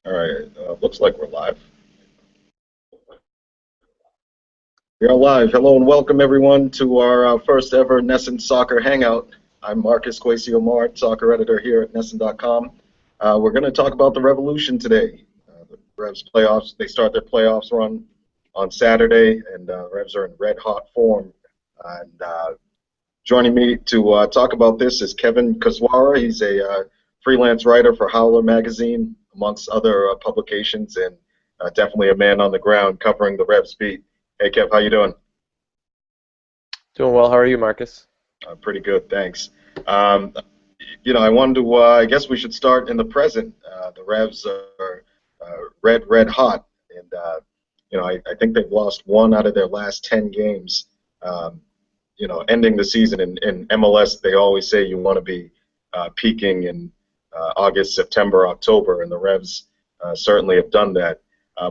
All right, looks like we're live. We are live. Hello and welcome everyone to our first ever Nesson Soccer Hangout. I'm Marcus Kwesi O'Mard, soccer editor here at Nesson.com. We're going to talk about the Revolution today. The Revs playoffs, they start their playoffs run on Saturday, and Revs are in red hot form. And joining me to talk about this is Kevin Koczwara. He's a freelance writer for Howler magazine, amongst other publications, and definitely a man on the ground covering the Revs beat. Hey, Kev, how you doing? Doing well. How are you, Marcus? Pretty good, thanks. Um, I wanted to, I guess we should start in the present. The Revs are red hot, and I think they've lost one out of their last 10 games. Um, Ending the season in MLS, they always say you want to be peaking in August, September, October, and the Revs certainly have done that.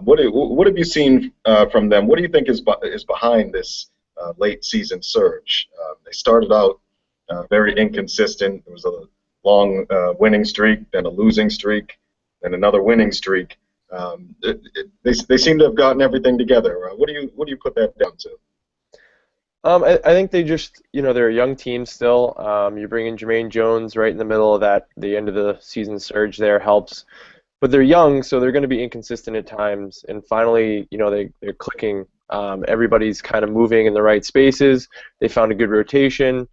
What have you seen from them? What do you think is behind this late season surge? They started out very inconsistent. There was a long winning streak, then a losing streak, then another winning streak. They seem to have gotten everything together. What do you put that down to? I think they just, they're a young team still. You bring in Jermaine Jones right in the middle of that, the end of the season surge there helps. But they're young, so they're going to be inconsistent at times. And finally, they're clicking. Everybody's kind of moving in the right spaces. They found a good rotation.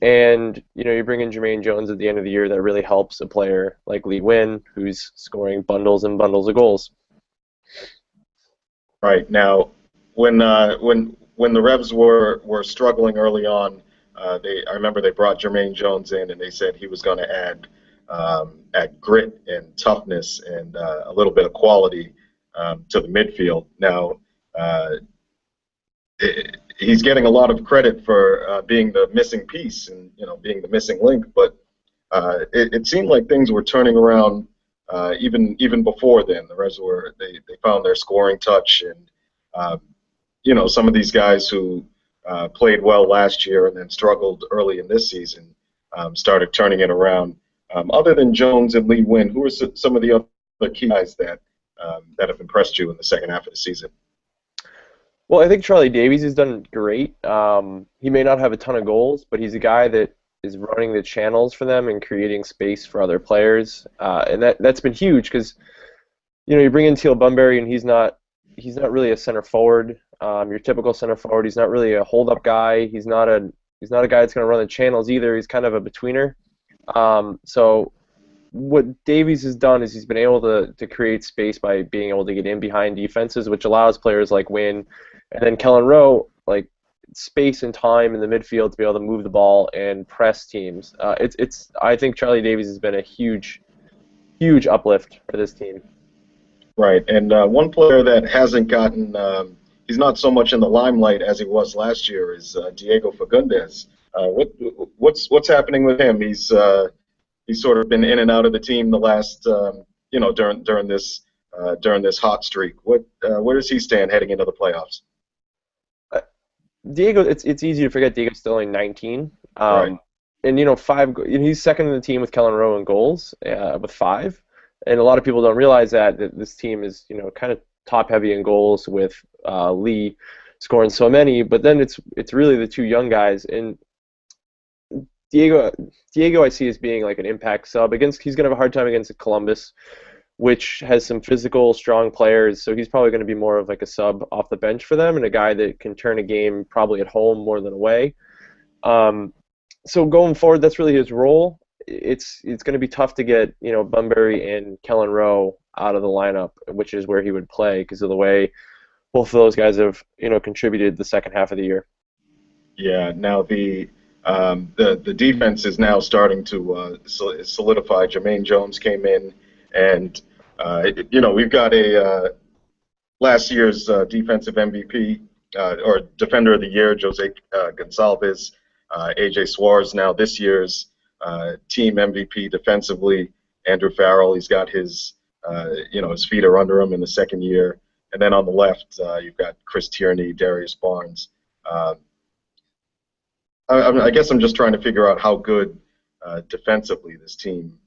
And, you bring in Jermaine Jones at the end of the year, that really helps a player like Lee Nguyen, who's scoring bundles and bundles of goals. Right. Now, when the Revs were struggling early on, I remember they brought Jermaine Jones in, and they said he was going to add grit and toughness and a little bit of quality to the midfield. Now, he's getting a lot of credit for being the missing piece and being the missing link, but it seemed like things were turning around even before then. The Revs they found their scoring touch, and some of these guys who played well last year and then struggled early in this season started turning it around. Other than Jones and Lee Nguyen, who are some of the other key guys that have impressed you in the second half of the season? Well, I think Charlie Davies has done great. He may not have a ton of goals, but he's a guy that is running the channels for them and creating space for other players, and that's been huge because you bring in Teal Bunbury and he's not really a center forward. Your typical center forward. He's not really a hold-up guy. He's not a guy that's going to run the channels either. He's kind of a betweener. So what Davies has done is he's been able to create space by being able to get in behind defenses, which allows players like Nguyen and then Kellen Rowe like space and time in the midfield to be able to move the ball and press teams. I think Charlie Davies has been a huge uplift for this team. Right, and one player that hasn't gotten he's not so much in the limelight as he was last year is Diego Fagundes. What's happening with him? He's sort of been in and out of the team the last during this hot streak. Where does he stand heading into the playoffs? Diego, it's easy to forget Diego's still only 19. Right. And he's second in the team with Kellen Rowe in goals with 5. And a lot of people don't realize that this team is kind of top heavy in goals with Lee scoring so many. But then it's really the two young guys, and Diego I see as being like an impact sub. He's going to have a hard time against Columbus, which has some physical, strong players. So he's probably going to be more of like a sub off the bench for them and a guy that can turn a game probably at home more than away. So going forward, that's really his role. It's going to be tough to get Bunbury and Kellen Rowe out of the lineup, which is where he would play because of the way both of those guys have contributed the second half of the year. Yeah. Now the defense is now starting to solidify. Jermaine Jones came in, and we've got a last year's defensive MVP or Defender of the Year, Jose Gonçalves, AJ Suarez. Now this year's team MVP defensively, Andrew Farrell. He's got his his feet are under him in the second year, and then on the left you've got Chris Tierney, Darius Barnes. I guess I'm just trying to figure out how good defensively this team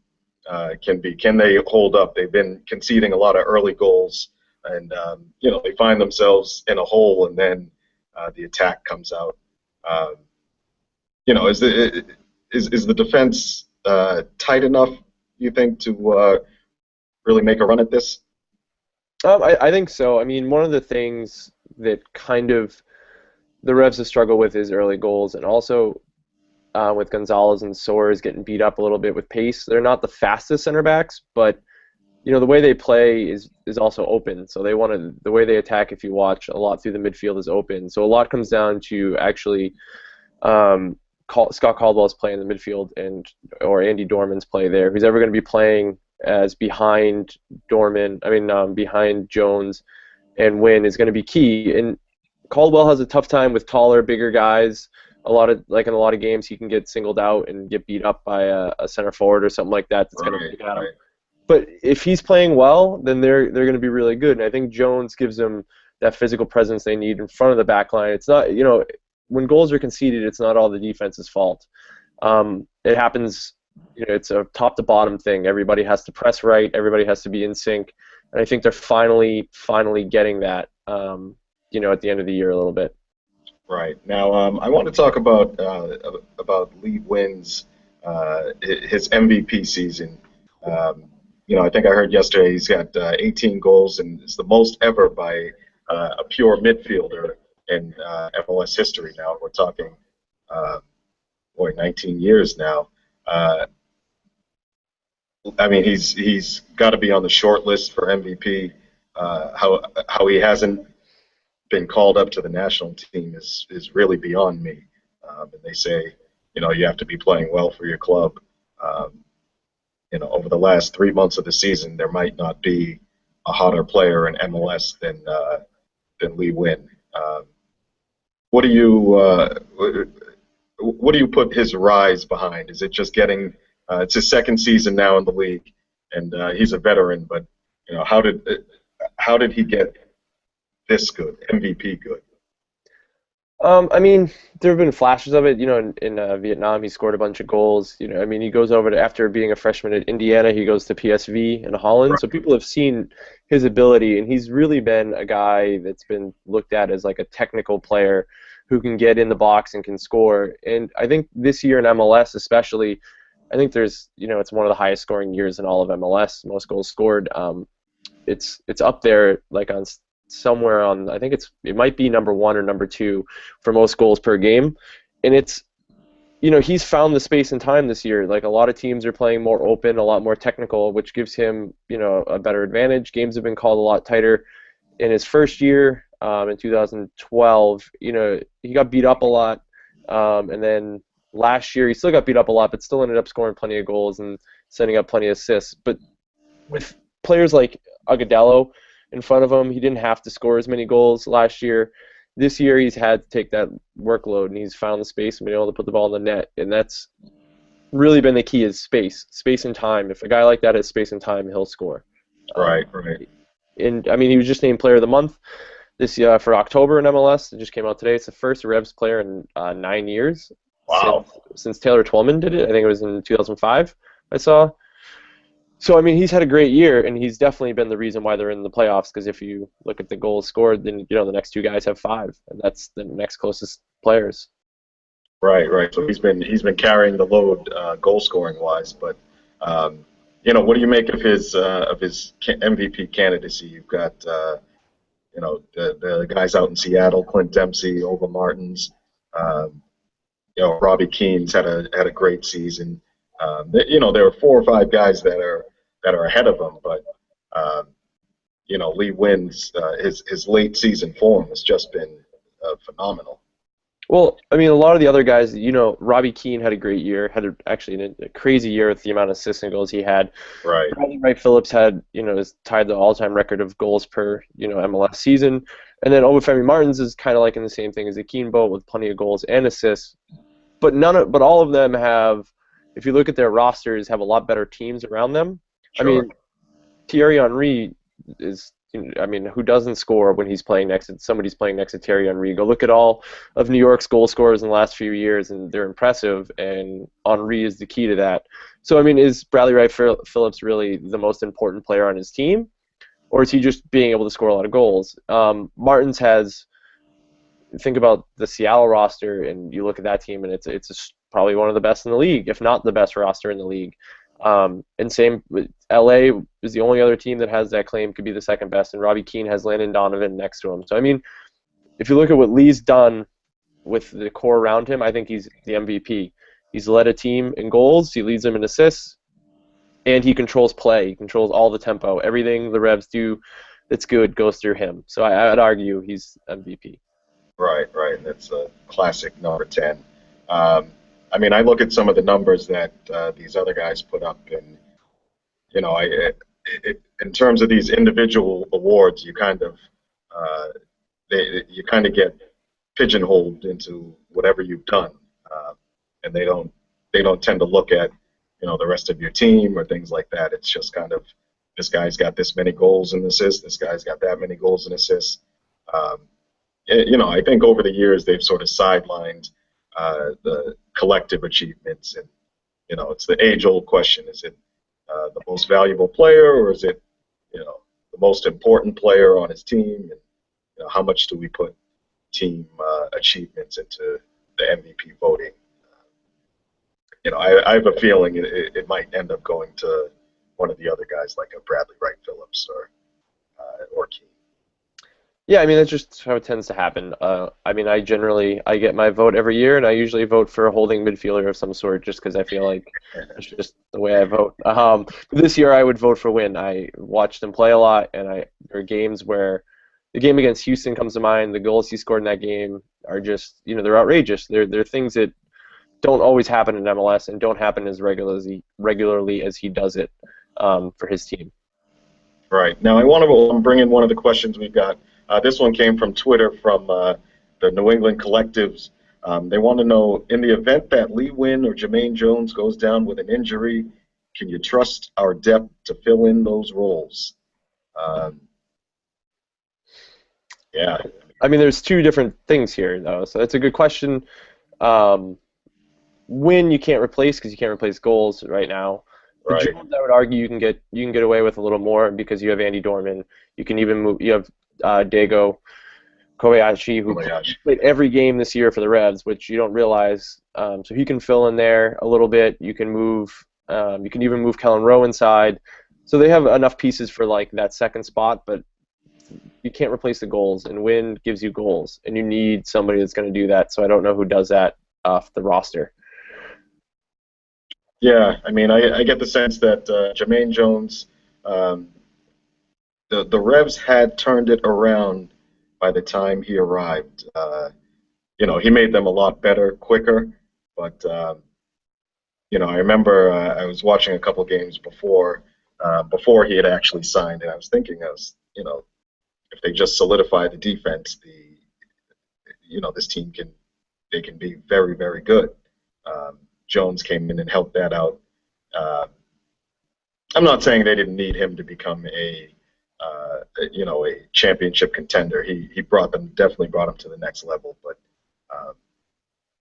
Can they hold up? They've been conceding a lot of early goals, and they find themselves in a hole, and then the attack comes out. Is the defense tight enough, you think, to really make a run at this? I think so. I mean, one of the things that kind of the Revs have struggled with is early goals, and also with Gonzalez and Soares getting beat up a little bit with pace. They're not the fastest center backs, but the way they play is also open. So the way they attack, if you watch a lot through the midfield, is open. So a lot comes down to actually Scott Caldwell's play in the midfield or Andy Dorman's play there. Who's ever going to be playing as behind behind Jones and Wynn is going to be key. And Caldwell has a tough time with taller, bigger guys. In a lot of games, he can get singled out and get beat up by a center forward or something like that. That's going to pick at him. But if he's playing well, then they're going to be really good. And I think Jones gives them that physical presence they need in front of the back line. It's not, when goals are conceded, it's not all the defense's fault. It happens. It's a top-to-bottom thing. Everybody has to press right. Everybody has to be in sync. And I think they're finally getting that, at the end of the year a little bit. Right. Now, I want to talk about Lee Wynn's his MVP season. I think I heard yesterday he's got 18 goals, and it's the most ever by a pure midfielder in MLS history. Now we're talking, 19 years now. He's got to be on the short list for MVP. How he hasn't been called up to the national team is really beyond me. And they say, you have to be playing well for your club. Over the last 3 months of the season, there might not be a hotter player in MLS than Lee Wynn. What do you put his rise behind? Is it just getting? It's his second season now in the league, and he's a veteran. But how did he get this good, MVP good? There have been flashes of it. In Vietnam, he scored a bunch of goals. He goes over to, after being a freshman at Indiana, he goes to PSV in Holland. Right. So people have seen his ability, and he's really been a guy that's been looked at as like a technical player who can get in the box and can score. And I think this year in MLS especially, I think there's, it's one of the highest scoring years in all of MLS, most goals scored. It's up there like on somewhere on, I think it might be number 1 or number 2 for most goals per game. And it's, he's found the space and time this year. Like a lot of teams are playing more open, a lot more technical, which gives him, a better advantage. Games have been called a lot tighter. In his first year, in 2012, he got beat up a lot. And then last year he still got beat up a lot, but still ended up scoring plenty of goals and sending up plenty of assists. But with players like Agudelo in front of him, he didn't have to score as many goals last year. This year he's had to take that workload, and he's found the space and been able to put the ball in the net. And that's really been the key, is space and time. If a guy like that has space and time, he'll score. Right. And he was just named Player of the Month this year for October in MLS. It just came out today. It's the first Revs player in 9 years. Wow. Since Taylor Twellman did it. I think it was in 2005 I saw. So, he's had a great year, and he's definitely been the reason why they're in the playoffs, because if you look at the goals scored, then, the next 2 guys have 5, and that's the next closest players. Right. So he's been carrying the load goal scoring wise, but what do you make of his MVP candidacy? You've got the guys out in Seattle, Clint Dempsey, Ova Martins, Robbie Keane's had a great season. There are 4 or 5 guys that are ahead of him, but Lee Wynn's his late season form has just been phenomenal. Well, a lot of the other guys, Robbie Keane had a great year, had actually a crazy year with the amount of assists and goals he had. Right. Wright Phillips had, is tied the all-time record of goals per, MLS season. And then Obafemi Martins is kind of like in the same thing as a Keane boat with plenty of goals and assists. But all of them have, if you look at their rosters, have a lot better teams around them. Sure. Thierry Henry is, I mean, who doesn't score when he's playing next to somebody's playing next to Thierry Henry? Go look at all of New York's goal scorers in the last few years, and they're impressive. And Henry is the key to that. So, I mean, is Bradley Wright Phillips really the most important player on his team, or is he just being able to score a lot of goals? Martins has. Think about the Seattle roster, and you look at that team, and it's probably one of the best in the league, if not the best roster in the league. And same with LA is the only other team that has that claim, could be the second best, and Robbie Keane has Landon Donovan next to him. So I mean, if you look at what Lee's done with the core around him, I think he's the MVP. He's led a team in goals, he leads them in assists, and he controls play. He controls all the tempo. Everything the Revs do that's good goes through him. So I'd argue he's MVP. Right. That's a classic number 10. I mean, I look at some of the numbers that these other guys put up, and in terms of these individual awards, you kind of get pigeonholed into whatever you've done, and they don't tend to look at the rest of your team or things like that. It's just kind of, this guy's got this many goals and assists, this guy's got that many goals and assists. I think over the years they've sort of sidelined the collective achievements, and it's the age-old question: is it the most valuable player, or is it the most important player on his team? And how much do we put team achievements into the MVP voting? I have a feeling it might end up going to one of the other guys, like a Bradley Wright Phillips or Keane. Yeah, I mean, that's just how it tends to happen. I mean, I get my vote every year, and I usually vote for a holding midfielder of some sort, just because I feel like it's just the way I vote. This year, I would vote for Wynn. I watched him play a lot, and there are games where the game against Houston comes to mind. The goals he scored in that game are just, they're outrageous. They're things that don't always happen in MLS and don't happen as regularly as he does it for his team. Right. Now, I'm bringing one of the questions we've got. This one came from Twitter from the New England Collectives. They want to know, in the event that Lee Nguyen or Jermaine Jones goes down with an injury, can you trust our depth to fill in those roles? Yeah. I mean, there's two different things here, though, so that's a good question. Nguyen you can't replace because you can't replace goals right now. Right. Jones, I would argue you can get away with a little more because you have Andy Dorman. You can even move. You have Dago Kobayashi, who played every game this year for the Revs, which you don't realize. So he can fill in there a little bit. You can move. You can even move Kellen Rowe inside. So they have enough pieces for like that second spot, but you can't replace the goals. And Nguyen gives you goals, and you need somebody that's going to do that. So I don't know who does that off the roster. Yeah, I mean, I get the sense that Jermaine Jones, the Revs had turned it around by the time he arrived. He made them a lot better, quicker. But I remember I was watching a couple games before he had actually signed, and I was thinking, if they just solidify the defense, this team can be very, very good. Jones came in and helped that out. I'm not saying they didn't need him to become a championship contender. He definitely brought them to the next level. But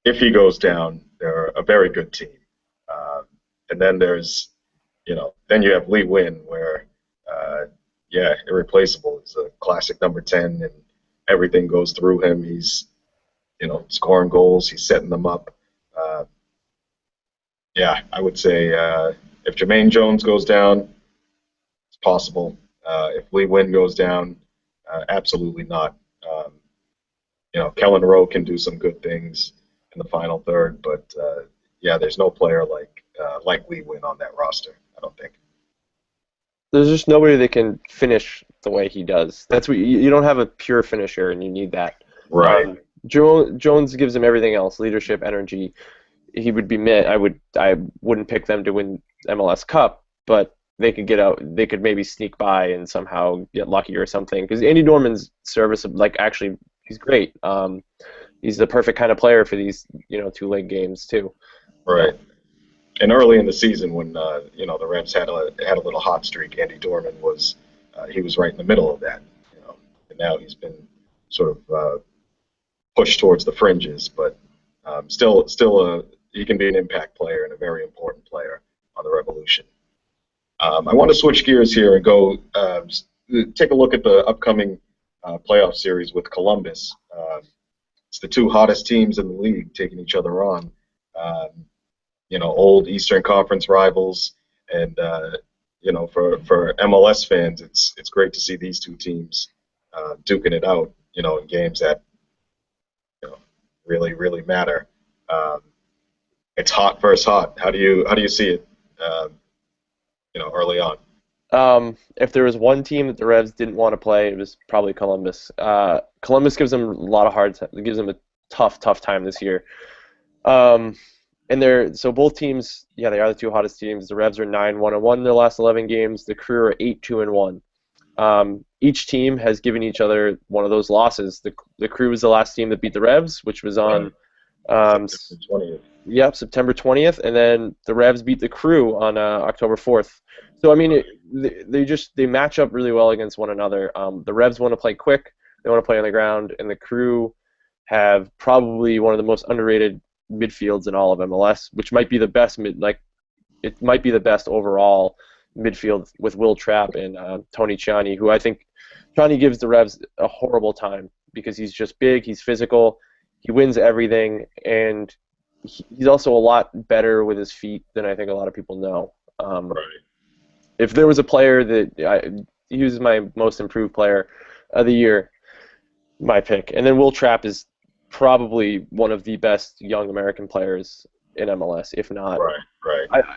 if he goes down, they're a very good team. And then there's, then you have Lee Nguyen, where, irreplaceable. He's a classic number 10, and everything goes through him. He's, scoring goals. He's setting them up. I would say if Jermaine Jones goes down, it's possible. If Lee Nguyen goes down, absolutely not. Kellen Rowe can do some good things in the final third, but there's no player like Lee Nguyen on that roster, I don't think. There's just nobody that can finish the way he does. That's what you don't have a pure finisher, and you need that. Right. Jones gives him everything else: leadership, energy. He would be I wouldn't pick them to win MLS Cup, but they could get out. They could maybe sneak by and somehow get lucky or something. Because Andy Dorman's service, actually, he's great. He's the perfect kind of player for these, two-leg games too. Right. And early in the season, when the Revs had a little hot streak, Andy Dorman was he was right in the middle of that. And now he's been sort of pushed towards the fringes, but still he can be an impact player and a very important player on the Revolution. I want to switch gears here and go take a look at the upcoming playoff series with Columbus. It's the two hottest teams in the league taking each other on. Old Eastern Conference rivals, and for MLS fans, it's great to see these two teams duking it out. In games that really matter. It's hot versus hot. How do you see it? Early on. If there was one team that the Revs didn't want to play, it was probably Columbus. Columbus gives them a lot of gives them a tough time this year. So both teams, they are the two hottest teams. The Revs are 9-1-1 in their last 11 games. The Crew are 8-2-1. Each team has given each other one of those losses. The Crew was the last team that beat the Revs, which was on September 20th. September 20th, and then the Revs beat the Crew on October 4th. So I mean, they match up really well against one another. The Revs want to play quick, they want to play on the ground, and the Crew have probably one of the most underrated midfields in all of MLS, which might be the best it might be the best overall midfield with Will Trapp and Tony Ciani, who I think Ciani gives the Revs a horrible time because he's just big, he's physical, he wins everything, and he's also a lot better with his feet than I think a lot of people know. Right. If there was a player that he was my most improved player of the year, my pick, and then Will Trapp is probably one of the best young American players in MLS, if not. Right.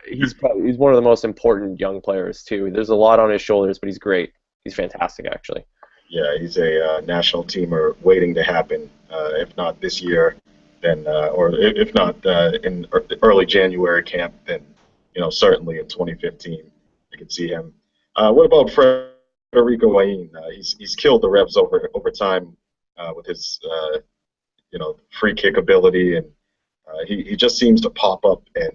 He's one of the most important young players too. There's a lot on his shoulders, but he's great. He's fantastic, actually. Yeah, he's a national teamer waiting to happen. If not this year, then or if not in early January camp, then certainly in 2015, I can see him. What about Federico Higuain? He's killed the Revs over time with his free kick ability, and he just seems to pop up and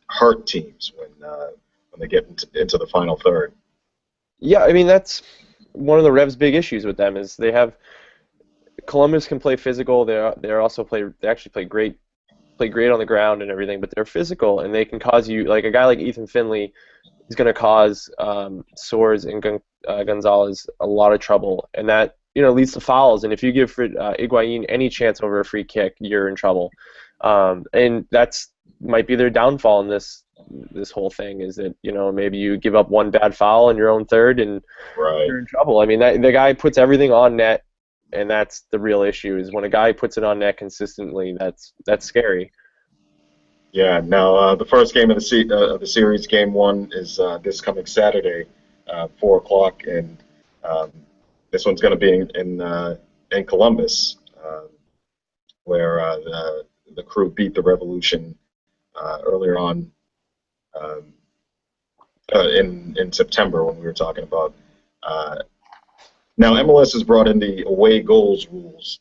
hurt teams when they get into the final third. Yeah, I mean that's one of the Revs' big issues with them is they have Columbus can play physical. They actually play great on the ground and everything, but they're physical and they can cause you, like a guy like Ethan Finley is going to cause Soares and Gonzalez a lot of trouble, and that leads to fouls. And if you give Higuain any chance over a free kick, you're in trouble. And that's might be their downfall in this whole thing is that maybe you give up one bad foul in your own third and you're in trouble. I mean the guy puts everything on net, and that's the real issue is when a guy puts it on net consistently. That's scary. Yeah. Now the first game of the series, game one, is this coming Saturday, 4:00, and this one's going to be in Columbus, where the Crew beat the Revolution earlier on in September when we were talking about. Now MLS has brought in the away goals rules,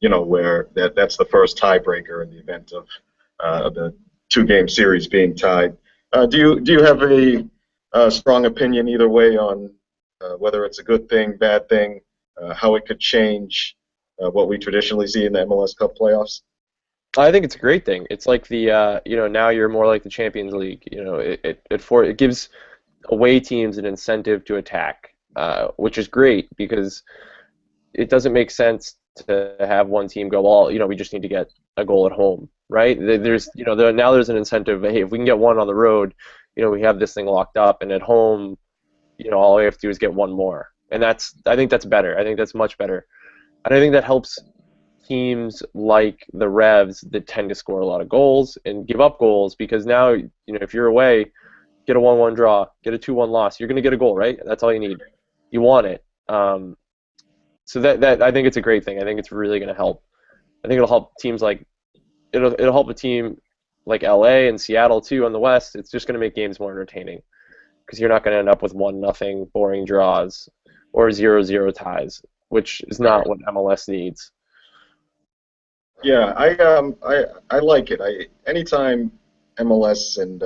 where that's the first tiebreaker in the event of the two-game series being tied. Do you have a strong opinion either way on whether it's a good thing, bad thing, how it could change what we traditionally see in the MLS Cup playoffs? I think it's a great thing. It's like the now you're more like the Champions League. It gives away teams an incentive to attack, which is great because it doesn't make sense to have one team go, well, we just need to get a goal at home, right? There's now there's an incentive. Hey, if we can get one on the road, we have this thing locked up, and at home, all we have to do is get one more, and I think that's better. I think that's much better, and I think that helps teams like the Revs that tend to score a lot of goals and give up goals because now, if you're away, get a 1-1 draw, get a 2-1 loss, you're going to get a goal, right? That's all you need. You want it. So that I think it's a great thing. I think it's really going to help. I think it'll help teams like it'll help a team like LA and Seattle too on the West. It's just going to make games more entertaining because you're not going to end up with 1-0 boring draws or 0-0 ties, which is not what MLS needs. Yeah, I like it. Anytime MLS and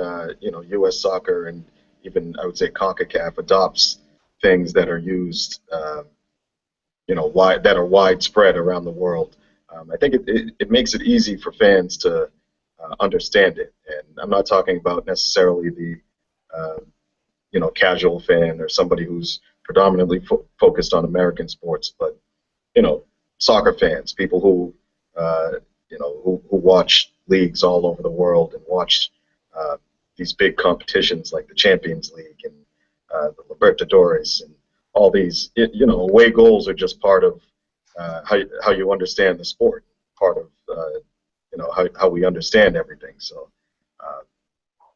U.S. soccer and even I would say CONCACAF adopts things that are used, that are widespread around the world. I think it makes it easy for fans to understand it. And I'm not talking about necessarily the casual fan or somebody who's predominantly focused on American sports, but soccer fans, people who who watch leagues all over the world and watch these big competitions like the Champions League and the Libertadores and all these. Away goals are just part of how you understand the sport, part of how we understand everything. So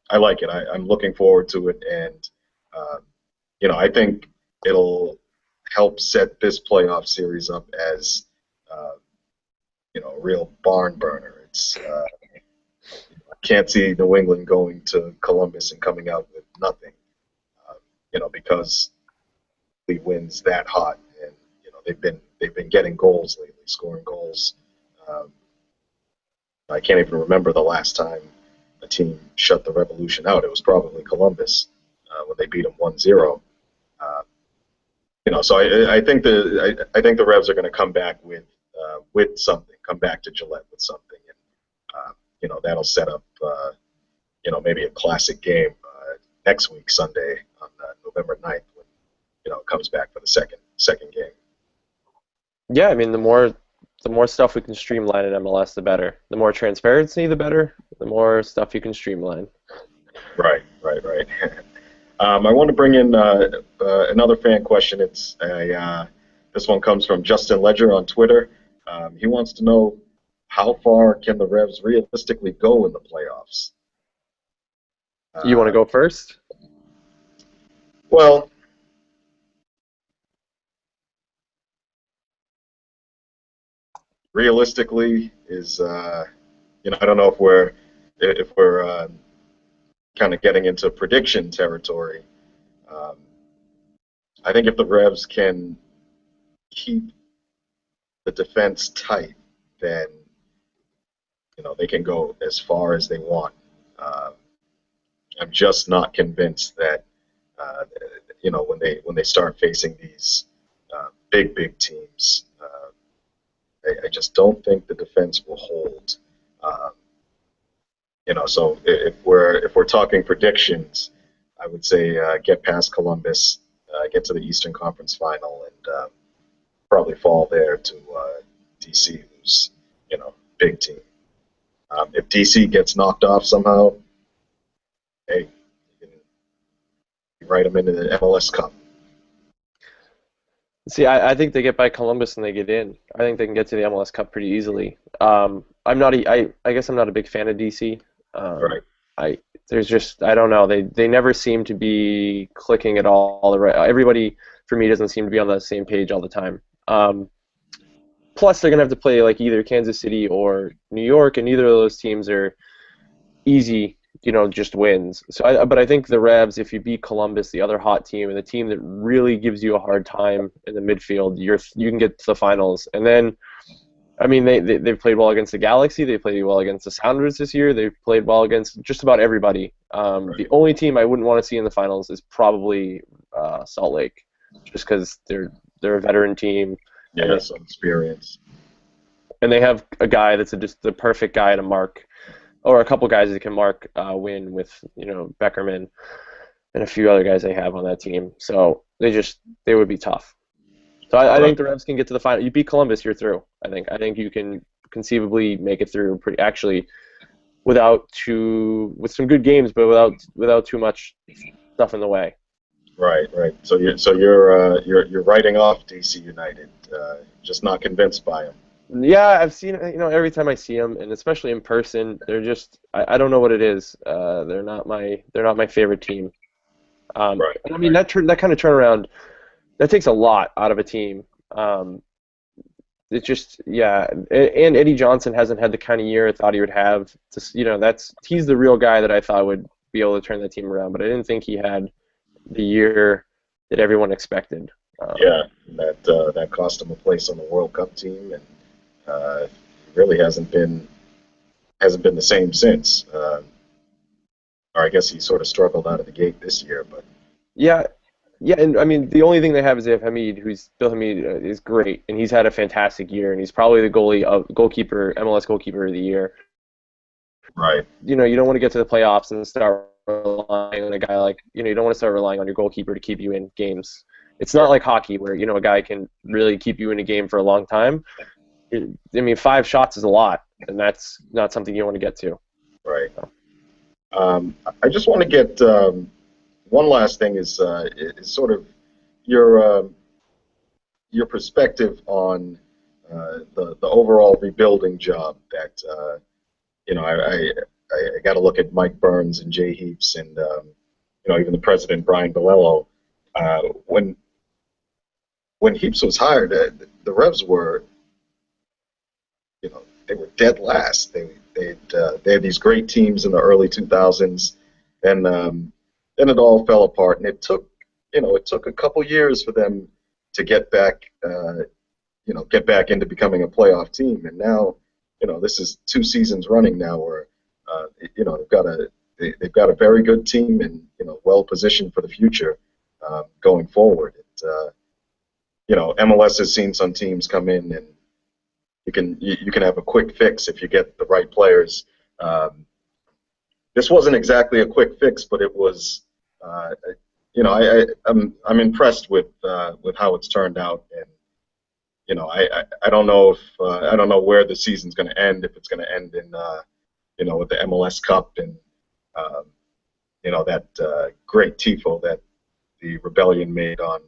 I like it. I'm looking forward to it, and I think it'll help set this playoff series up as a real barn burner. I can't see New England going to Columbus and coming out with nothing, because he wins that hot, and they've been getting goals lately, scoring goals. I can't even remember the last time a team shut the Revolution out. It was probably Columbus when they beat them 1-0. So I think the Revs are going to come back with something, come back to Gillette with something, and that'll set up maybe a classic game next week, Sunday on November 9th, when it comes back for the second game. Yeah, I mean, the more stuff we can streamline in MLS, the better. The more transparency, the better. The more stuff you can streamline. Right. I want to bring in another fan question. This one comes from Justin Ledger on Twitter. He wants to know, how far can the Revs realistically go in the playoffs? You want to go first? Well, realistically is I don't know if we're kind of getting into prediction territory. I think if the Revs can keep the defense tight, then they can go as far as they want. I'm just not convinced that when they start facing these big teams, I just don't think the defense will hold. So if we're talking predictions, I would say get past Columbus, get to the Eastern Conference Final, and probably fall there to DC, who's big team. If DC gets knocked off somehow, hey, you can write them into the MLS Cup. See, I think they get by Columbus and they get in. I think they can get to the MLS Cup pretty easily. I guess I'm not a big fan of DC. Right. I don't know. They never seem to be clicking at all. Everybody for me doesn't seem to be on the same page all the time. Plus, they're gonna have to play like either Kansas City or New York, and neither of those teams are easy, just wins. But I think the Revs, if you beat Columbus, the other hot team, and the team that really gives you a hard time in the midfield, you can get to the finals. And then, I mean, they've played well against the Galaxy. They played well against the Sounders this year. They've played well against just about everybody. Right. The only team I wouldn't want to see in the finals is probably Salt Lake, just because they're a veteran team. Yeah, some experience. And they have a guy that's just the perfect guy to mark, or a couple guys that can mark win with, Beckerman and a few other guys they have on that team. So they would be tough. So I think the Revs can get to the final. You beat Columbus, you're through. I think you can conceivably make it through with some good games, but without too much stuff in the way. Right. So you're writing off DC United, just not convinced by them. Yeah, I've seen every time I see them, and especially in person, they're just I don't know what it is. They're not my favorite team. Right. I mean that kind of turnaround, that takes a lot out of a team. It's just and Eddie Johnson hasn't had the kind of year I thought he would have. He's the real guy that I thought would be able to turn that team around, but I didn't think he had the year that everyone expected. That cost him a place on the World Cup team, and really hasn't been the same since. or I guess he sort of struggled out of the gate this year, but Yeah, yeah, and I mean the only thing they have is they have Hamid, who's Bill Hamid is great, and he's had a fantastic year, and he's probably the goalkeeper, MLS goalkeeper of the year. right, You don't want to get to the playoffs and start relying on a guy like, you don't want to start relying on your goalkeeper to keep you in games. It's not like hockey where, a guy can really keep you in a game for a long time. I mean, 5 shots is a lot, and that's not something you want to get to. right. I just want to get one last thing is sort of your your perspective on the overall rebuilding job that I got to look at Mike Burns and Jay Heaps and even the president Brian Bilello. When Heaps was hired, the Revs were they were dead last. They had these great teams in the early 2000s, and then it all fell apart. And it took a couple years for them to get back into becoming a playoff team. And now this is 2 seasons running now where they've got a very good team and well positioned for the future going forward. MLS has seen some teams come in and you can have a quick fix if you get the right players. This wasn't exactly a quick fix, but it was. I'm impressed with how it's turned out, and I don't know if I don't know where the season's going to end. If it's going to end in with the MLS Cup and that great tifo that the Rebellion made on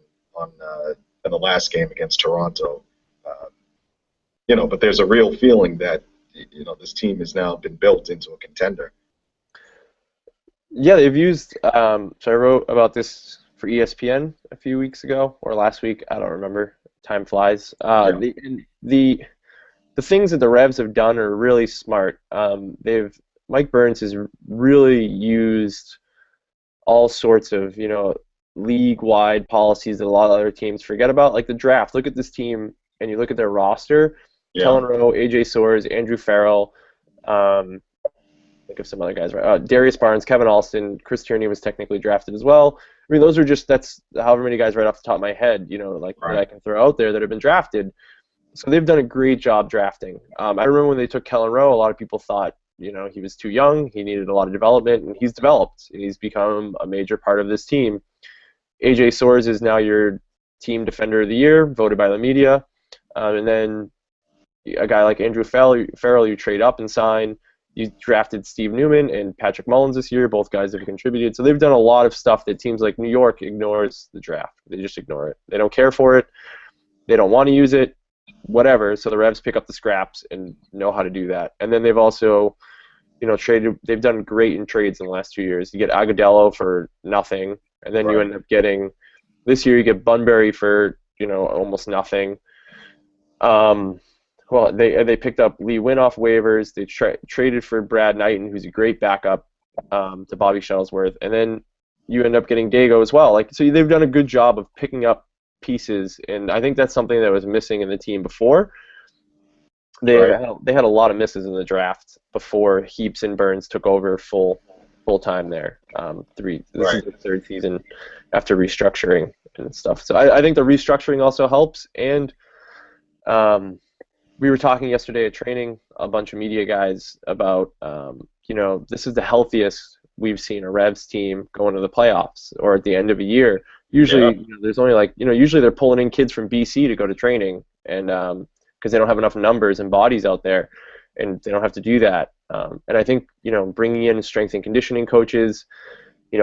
in the last game against Toronto. But there's a real feeling that this team has now been built into a contender. Yeah, they've used. So I wrote about this for ESPN a few weeks ago or last week. I don't remember. Time flies. The things that the Revs have done are really smart. Mike Burns has really used all sorts of league-wide policies that a lot of other teams forget about, like the draft. Look at this team, and you look at their roster. Yeah. Kellen Rowe, AJ Soares, Andrew Farrell, think of some other guys, right? Darius Barnes, Kevin Alston, Chris Tierney was technically drafted as well. I mean, those are that's however many guys right off the top of my head, Right. that I can throw out there that have been drafted. So they've done a great job drafting. I remember when they took Kellen Rowe, a lot of people thought, he was too young, he needed a lot of development, and he's developed, and he's become a major part of this team. AJ Soares is now your team defender of the year, voted by the media. And then a guy like Andrew Farrell, you trade up and sign. You drafted Steve Newman and Patrick Mullins this year. Both guys have contributed. So they've done a lot of stuff that teams like New York ignores the draft. They just ignore it. They don't care for it. They don't want to use it. Whatever. So the Revs pick up the scraps and know how to do that. And then they've also, traded. They've done great in trades in the last 2 years. You get Agudelo for nothing, and then you end up getting this year. You get Bunbury for almost nothing. Well, they picked up Lee Wynn off waivers. They traded for Brad Knighton, who's a great backup to Bobby Shuttlesworth, and then you end up getting Dago as well. So they've done a good job of picking up pieces, and I think that's something that was missing in the team before. They had a lot of misses in the draft before Heaps and Burns took over full time there. This is the 3rd season after restructuring and stuff. So I think the restructuring also helps, and we were talking yesterday at training, a bunch of media guys, about, this is the healthiest we've seen a Revs team go into the playoffs or at the end of a year. Usually, there's only usually they're pulling in kids from BC to go to training, and because they don't have enough numbers and bodies out there, and they don't have to do that. And I think, bringing in strength and conditioning coaches,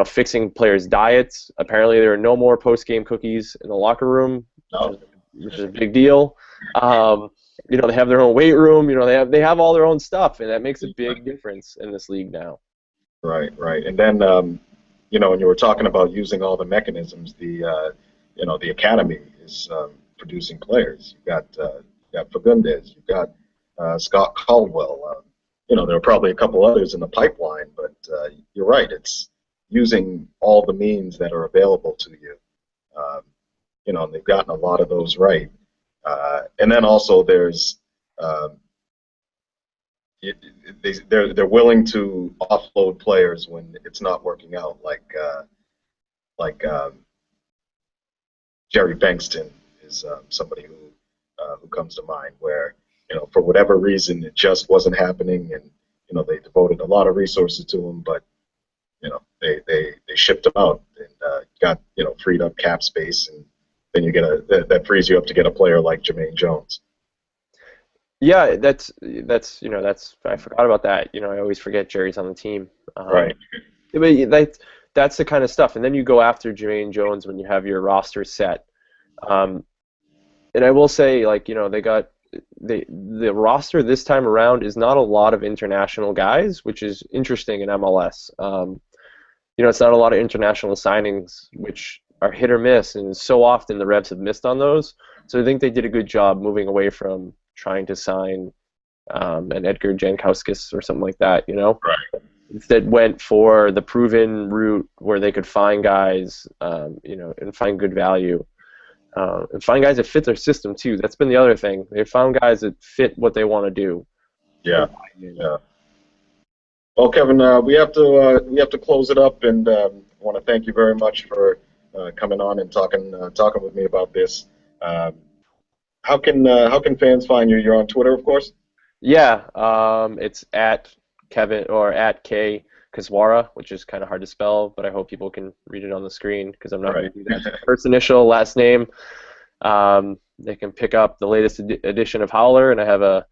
fixing players' diets. Apparently, there are no more post-game cookies in the locker room, which is a big deal. They have their own weight room. They have all their own stuff, and that makes a big difference in this league now. Right. And then when you were talking about using all the mechanisms, the academy is producing players. You've got Fagundes, you've got Scott Caldwell. There are probably a couple others in the pipeline, but you're right. It's using all the means that are available to you. And they've gotten a lot of those right. And then also there's, they're willing to offload players when it's not working out, like Jerry Bankston is somebody who comes to mind, where for whatever reason it just wasn't happening, and they devoted a lot of resources to him, but they shipped him out and got freed up cap space, and then you get that frees you up to get a player like Jermaine Jones. Yeah, that's I forgot about that. I always forget Jerry's on the team. Right. But that's the kind of stuff, and then you go after Jermaine Jones when you have your roster set. And I will say, they got the roster this time around is not a lot of international guys, which is interesting in MLS. It's not a lot of international signings, which are hit or miss, and so often the Revs have missed on those. So I think they did a good job moving away from trying to sign an Edgar Jankowskis or something like that, Right. That went for the proven route where they could find guys, and find good value. And find guys that fit their system too. That's been the other thing. They found guys that fit what they want to do. Yeah. Yeah. Well, Kevin, we have to close it up, and I want to thank you very much for coming on and talking with me about this. How can fans find you? You're on Twitter, of course. Yeah, it's at Kevin or at K Koczwara, which is kind of hard to spell, but I hope people can read it on the screen because I'm not going to do that. First initial, last name. They can pick up the latest edition of Howler, and I have a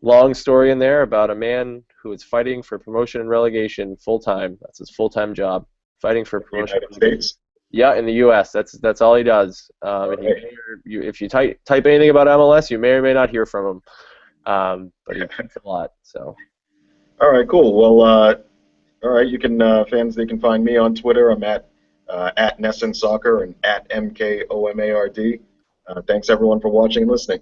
long story in there about a man who is fighting for promotion and relegation full time. That's his full-time job, fighting for promotion. United States. Yeah, in the U.S. That's all he does. And if you type anything about MLS, you may or may not hear from him. But he tweets a lot. So. All right, cool. Well, all right. You can fans. They can find me on Twitter. I'm at Nesson Soccer and at MKOMARD. Thanks everyone for watching and listening.